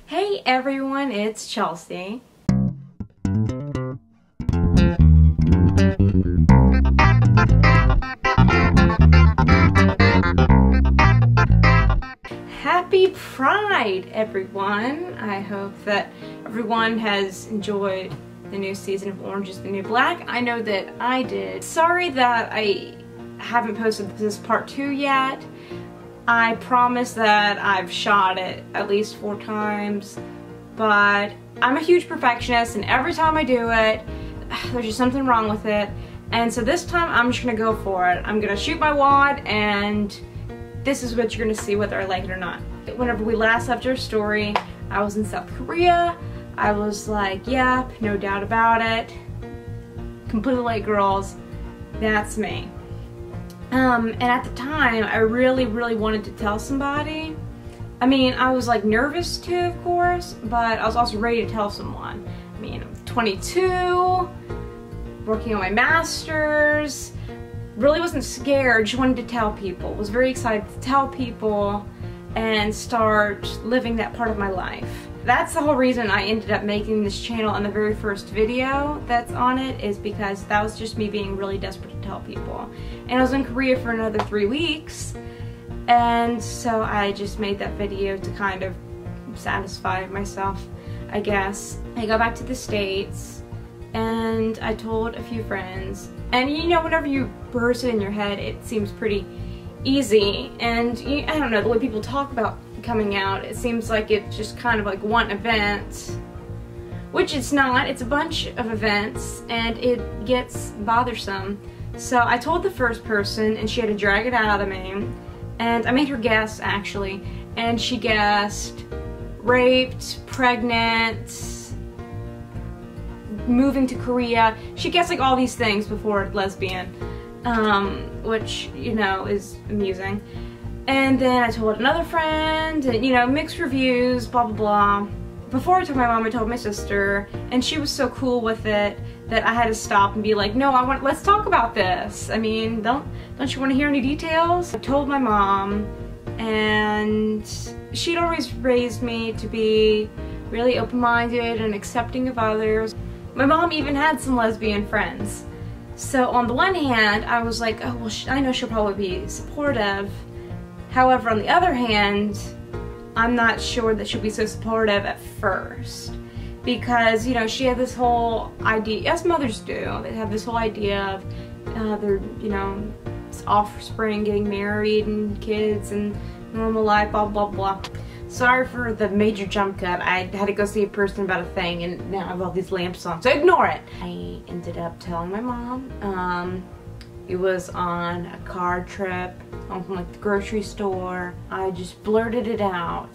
Hey everyone, it's Chelsea. Happy Pride, everyone! I hope that everyone has enjoyed the new season of Orange is the New Black. I know that I did. Sorry that I haven't posted this part 2 yet. I promise that I've shot it at least 4 times, but I'm a huge perfectionist and every time I do it, there's just something wrong with it. And so this time I'm just gonna go for it. I'm gonna shoot my wad and this is what you're gonna see whether I like it or not. Whenever we last left our story, I was in South Korea. I was like, yep, no doubt about it. Completely like girls, that's me. And at the time, I really wanted to tell somebody. I mean, I was like nervous too, of course, but I was also ready to tell someone. I mean, I'm 22, working on my master's, really wasn't scared, just wanted to tell people. Was very excited to tell people and start living that part of my life. That's the whole reason I ended up making this channel, and the very first video that's on it is because that was just me being really desperate to tell people. And I was in Korea for another 3 weeks, and so I just made that video to kind of satisfy myself, I guess. I got back to the States and I told a few friends, and you know, whenever you rehearse it in your head, it seems pretty easy, and I don't know, the way people talk about coming out, it seems like it's just kind of like one event, which it's not. It's a bunch of events and it gets bothersome. So I told the first person and she had to drag it out of me, and I made her guess actually, and she guessed raped, pregnant, moving to Korea. She guessed like all these things before lesbian, which, you know, is amusing. And then I told another friend, and you know, mixed reviews, blah blah blah. Before I told my mom, I told my sister, and she was so cool with it that I had to stop and be like, no, let's talk about this. I mean, don't you want to hear any details? I told my mom, and she'd always raised me to be really open-minded and accepting of others. My mom even had some lesbian friends. So on the one hand, I was like, oh, well, I know she'll probably be supportive. However, on the other hand, I'm not sure that she'll be so supportive at first. Because, you know, she had this whole idea, as mothers do, they have this whole idea of their, you know, offspring getting married and kids and normal life, blah, blah, blah. Sorry for the major jump cut. I had to go see a person about a thing, and now I have all these lamps on, so ignore it. I ended up telling my mom. It was on a car trip home from like the grocery store. I just blurted it out.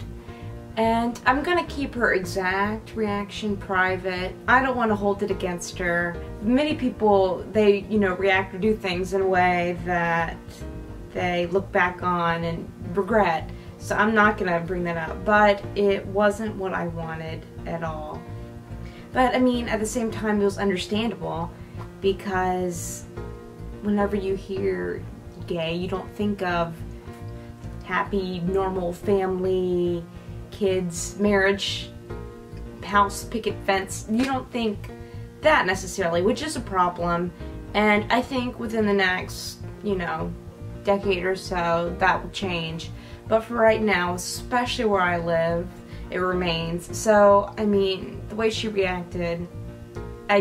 And I'm gonna keep her exact reaction private. I don't want to hold it against her. Many people, they, you know, react or do things in a way that they look back on and regret. So I'm not gonna bring that up. But it wasn't what I wanted at all. But I mean, at the same time, it was understandable, because whenever you hear gay, you don't think of happy, normal family, kids, marriage, house, picket fence. You don't think that necessarily, which is a problem. And I think within the next, you know, decade or so, that will change. But for right now, especially where I live, it remains. So, I mean, the way she reacted, I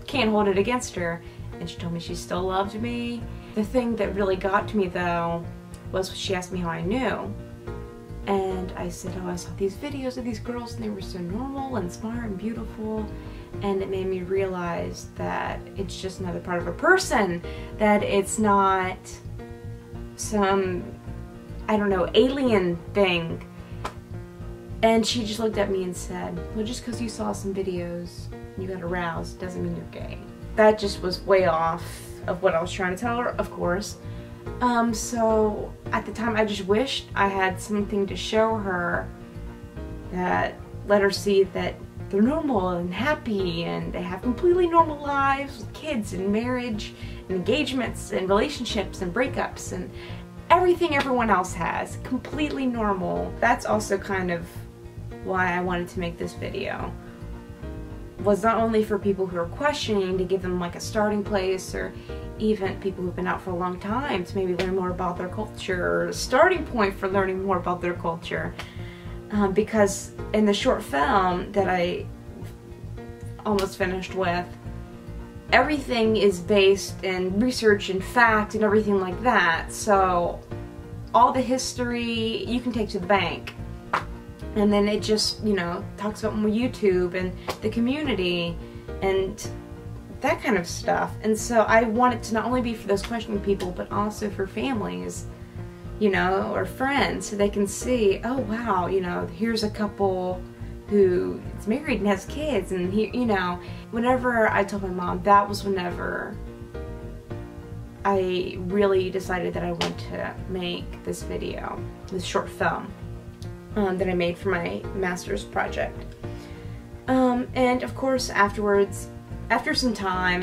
can't hold it against her. And she told me she still loved me. The thing that really got to me though was she asked me how I knew. And I said, oh, I saw these videos of these girls and they were so normal and smart and beautiful. And it made me realize that it's just another part of a person. That it's not some, I don't know, alien thing. And she just looked at me and said, well, just because you saw some videos and you got aroused doesn't mean you're gay. That just was way off of what I was trying to tell her, of course. So at the time, I just wished I had something to show her that let her see that they're normal and happy and they have completely normal lives with kids and marriage and engagements and relationships and breakups and everything everyone else has. Completely normal. That's also kind of why I wanted to make this video was not only for people who are questioning, to give them like a starting place, or even people who've been out for a long time to maybe learn more about their culture, or a starting point for learning more about their culture. Because in the short film that I almost finished with, everything is based in research and fact and everything like that. So all the history you can take to the bank. And then it just, you know, talks about more YouTube and the community and that kind of stuff. And so I want it to not only be for those questioning people, but also for families, you know, or friends, so they can see, oh wow, you know, here's a couple who is married and has kids, and he, you know, whenever I told my mom, that was whenever I really decided that I wanted to make this video, this short film that I made for my master's project. And of course afterwards, after some time,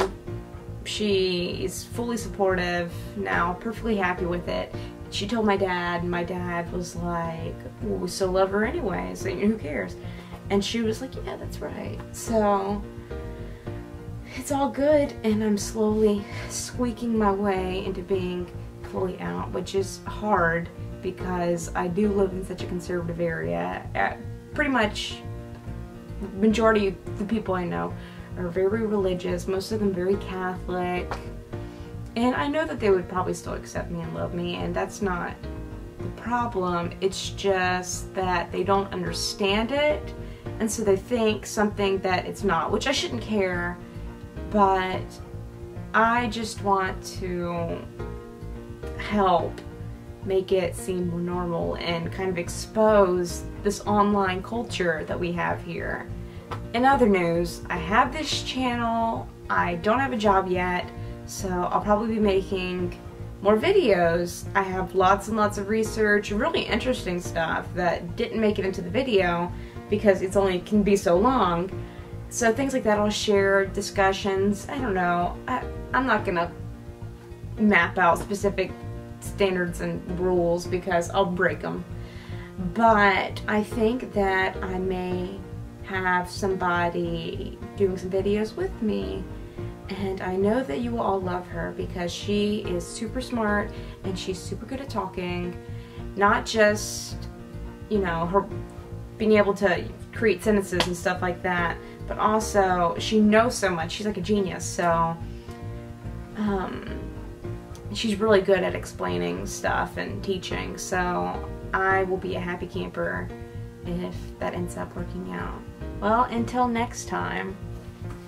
she is fully supportive now, perfectly happy with it. She told my dad, and my dad was like, well, we still love her anyway, so who cares? And she was like, yeah, that's right. So it's all good, and I'm slowly squeaking my way into being fully out, which is hard because I do live in such a conservative area. Pretty much the majority of the people I know are very religious, most of them very Catholic. And I know that they would probably still accept me and love me, and that's not the problem. It's just that they don't understand it, and so they think something that it's not, which I shouldn't care, but I just want to help make it seem more normal and kind of expose this online culture that we have here. In other news, I have this channel. I don't have a job yet, so I'll probably be making more videos. I have lots and lots of research, really interesting stuff that didn't make it into the video because it's only can be so long. So things like that I'll share, discussions, I don't know. I'm not gonna map out specific standards and rules because I'll break them. But I think that I may have somebody doing some videos with me. And I know that you will all love her because she is super smart and she's super good at talking. Not just, you know, her being able to create sentences and stuff like that, but also she knows so much. She's like a genius. So she's really good at explaining stuff and teaching. So I will be a happy camper if that ends up working out. Well, until next time.